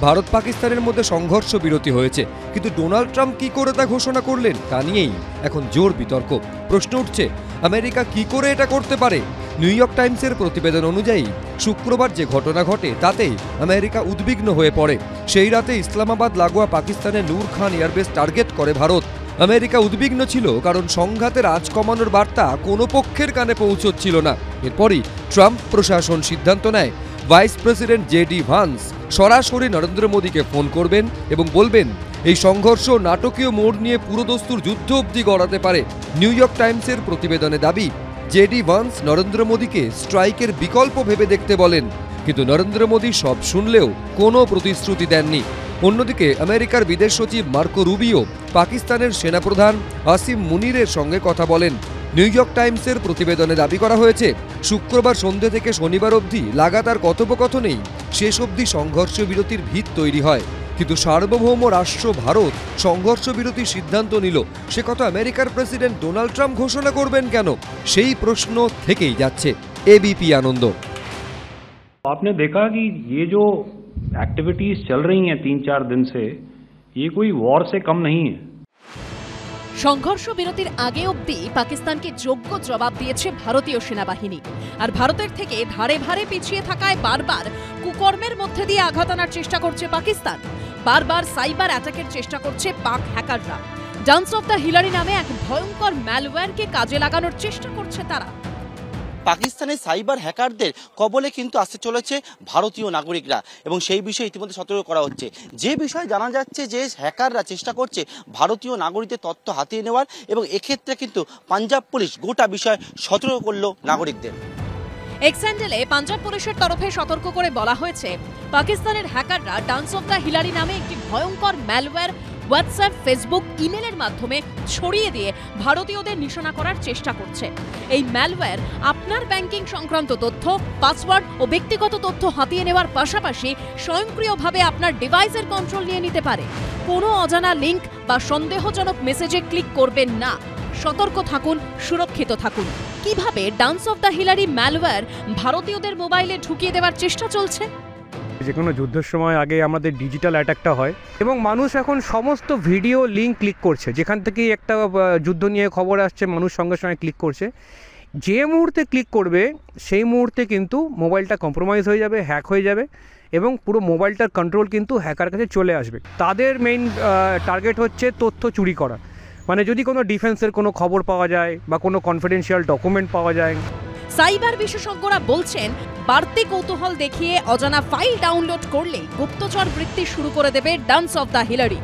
ভারত পাকিস্তানের মধ্যে সংঘর্ষ বিরতি হয়েছে, কিন্তু ডোনাল্ড ট্রাম্প কি করে তা ঘোষণা করলেন তা নিয়েই এখন জোর বিতর্ক। প্রশ্ন উঠছে, আমেরিকা কি করে এটা করতে পারে? নিউ ইয়র্ক টাইমসের প্রতিবেদন অনুযায়ী শুক্রবার যে ঘটনা ঘটে তাতেই আমেরিকা উদ্বিগ্ন হয়ে পড়ে। সেই রাতে ইসলামাবাদ লাগোয়া পাকিস্তানের নূর খান এয়ারবেস টার্গেট করে ভারত। আমেরিকা উদ্বিগ্ন ছিল কারণ সংঘাতের আঁচ কমানোর বার্তা কোনো পক্ষের কানে পৌঁছচ্ছিল না। এরপরই ট্রাম্প প্রশাসন সিদ্ধান্ত নেয় ভাইস প্রেসিডেন্ট জেডি ভান্স সরাসরি নরেন্দ্র মোদীকে ফোন করবেন এবং বলবেন এই সংঘর্ষ নাটকীয় মোড় নিয়ে পুরোদস্তুর যুদ্ধ অবধি গড়াতে পারে। নিউ ইয়র্ক টাইমসের প্রতিবেদনে দাবি, জেডি ভান্স নরেন্দ্র মোদীকে স্ট্রাইকের বিকল্প ভেবে দেখতে বলেন, কিন্তু নরেন্দ্র মোদী সব শুনলেও কোনো প্রতিশ্রুতি দেননি। অন্যদিকে আমেরিকার বিদেশ সচিব মার্কো রুবিও পাকিস্তানের সেনাপ্রধান আসিম মুনিরের সঙ্গে কথা বলেন। নিউ ইয়র্ক টাইমসের প্রতিবেদনে দাবি করা হয়েছে, শুক্রবার সন্ধ্যে থেকে শনিবার অবধি লাগাতার কথোপকথনেই শেষ অবধি সংঘর্ষ বিরতির ভিত তৈরি হয়। কিন্তু সার্বভৌম রাষ্ট্র ভারত সংঘর্ষ বিরতির সিদ্ধান্ত নিল, সে কথা আমেরিকার প্রেসিডেন্ট ডোনাল্ড ট্রাম্প ঘোষণা করবেন কেন? সেই প্রশ্ন থেকেই যাচ্ছে। एबीपी आनंद। आपने देखा कि ये जो एक्टिविटीज चल रही हैं 3-4 दिन से, ये कोई वॉर से कम नहीं है। সংঘর্ষ বিরতির আগে অবধি পাকিস্তানকে যোগ্য জবাব দিয়েছে ভারতীয় সেনাবাহিনী। আর ভারতের থেকে ধারে ধারে পিছিয়ে থাকায় বারবার কুকর্মের মধ্যে দিয়ে আঘাত আনার চেষ্টা করছে পাকিস্তান। বারবার সাইবার অ্যাটাকের চেষ্টা করছে পাক হ্যাকাররা। ডান্স অফ দ্য হিলারি নামে এক ভয়ঙ্কর ম্যালওয়্যারকে কাজে লাগানোর চেষ্টা করছে তারা। পাকিস্তানের সাইবার হ্যাকারদের কবলে কিন্তু আসতে চলেছে ভারতীয় নাগরিকরা, এবং সেই বিষয়ে ইতিমধ্যে সতর্ক করা হচ্ছে। যে বিষয়ে জানা যাচ্ছে যে হ্যাকাররা চেষ্টা করছে ভারতীয় নাগরিকদের তথ্য হাতিয়ে নেওয়ার, এবং এক্ষেত্রে কিন্তু পাঞ্জাব পুলিশ গোটা বিষয়ে সতর্ক করলো নাগরিকদের। এক্স হ্যান্ডেলে পাঞ্জাব পুলিশের তরফে সতর্ক করে বলা হয়েছে, পাকিস্তানের হ্যাকাররা ডান্স অফ দ্য হিলারি নামে একটি ভয়ঙ্কর ম্যালওয়্যার হোয়াটসঅ্যাপ, ফেসবুক, ইমেলের মাধ্যমে ছড়িয়ে দিয়ে ভারতীয়দের নিশানা করার চেষ্টা করছে। এই ম্যালওয়্যার আপনার ব্যাংকিং সংক্রান্ত তথ্য, পাসওয়ার্ড ও ব্যক্তিগত তথ্য হাতিয়ে নেওয়ার পাশাপাশি স্বয়ংক্রিয়ভাবে আপনার ডিভাইসের কন্ট্রোল নিয়ে নিতে পারে। কোনো অজানা লিংক বা সন্দেহজনক মেসেজে ক্লিক করবেন না। সতর্ক থাকুন, সুরক্ষিত থাকুন। কিভাবে dance of the Hillary malware ভারতীয়দের মোবাইলে ঢুকিয়ে দেওয়ার চেষ্টা চলছে? যে কোনো যুদ্ধের সময় আগে আমাদের ডিজিটাল অ্যাটাকটা হয়, এবং মানুষ এখন সমস্ত ভিডিও লিঙ্ক ক্লিক করছে। যেখান থেকে একটা যুদ্ধ নিয়ে খবর আসছে, মানুষ সঙ্গে সঙ্গে ক্লিক করছে। যে মুহূর্তে ক্লিক করবে সেই মুহূর্তে কিন্তু মোবাইলটা কম্প্রোমাইজ হয়ে যাবে, হ্যাক হয়ে যাবে, এবং পুরো মোবাইলটার কন্ট্রোল কিন্তু হ্যাকার কাছে চলে আসবে। তাদের মেইন টার্গেট হচ্ছে তথ্য চুরি করা। মানে যদি কোনো ডিফেন্সের কোনো খবর পাওয়া যায় বা কোনো কনফিডেন্সিয়াল ডকুমেন্ট পাওয়া যায়। সাইবার বিশেষজ্ঞরা বলছেন, বাড়তি কৌতূহল দেখিয়ে অজানা ফাইল ডাউনলোড করলে গুপ্তচর বৃত্তি শুরু করে দেবে ডান্স অফ দ্য হিলারি।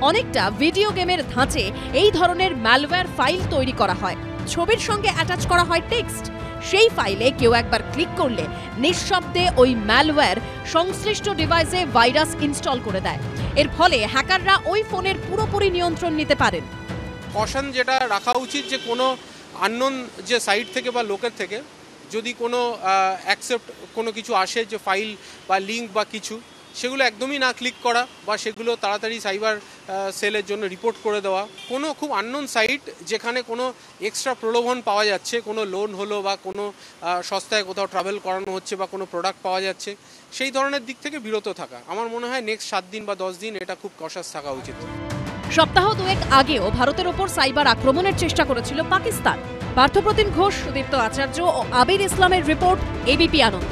অনেকটা ভিডিও গেমের ধাঁচে এই ধরনের ম্যালওয়্যার ফাইল তৈরি করা হয়। ছবির সঙ্গে অ্যাটাচ করা হয় টেক্সট। সেই ফাইলে কেউ একবার ক্লিক করলে নিঃশব্দে ওই ম্যালওয়্যার সংশ্লিষ্ট ডিভাইসে ভাইরাস ইনস্টল করে দেয়। এর ফলে হ্যাকাররা ওই ফোনের পুরোপুরি নিয়ন্ত্রণ নিতে পারেন। কশন যেটা রাখা উচিত যে কোনো আননোন যে সাইট থেকে বা লোকের থেকে যদি কোনো অ্যাকসেপ্ট কোনো কিছু আসে, যে ফাইল বা লিঙ্ক বা কিছু, সেগুলো একদমই না ক্লিক করা বা সেগুলো তাড়াতাড়ি সাইবার সেলের জন্য রিপোর্ট করে দেওয়া। কোনো খুব আননোন সাইট যেখানে কোনো এক্সট্রা প্রলোভন পাওয়া যাচ্ছে, কোনো লোন হলো বা কোনো সস্তায় কোথাও ট্রাভেল করানো হচ্ছে বা কোনো প্রোডাক্ট পাওয়া যাচ্ছে, সেই ধরনের দিক থেকে বিরত থাকা। আমার মনে হয় নেক্সট 7 দিন বা 10 দিন এটা খুব কশাস থাকা উচিত। সপ্তাহ দুয়েক আগেও ভারতের ওপর সাইবার আক্রমণের চেষ্টা করেছিল পাকিস্তান। পার্থপ্রতিম ঘোষ, সুদীপ্ত আচার্য ও আবির ইসলামের রিপোর্ট, এবিপি আনন্দ।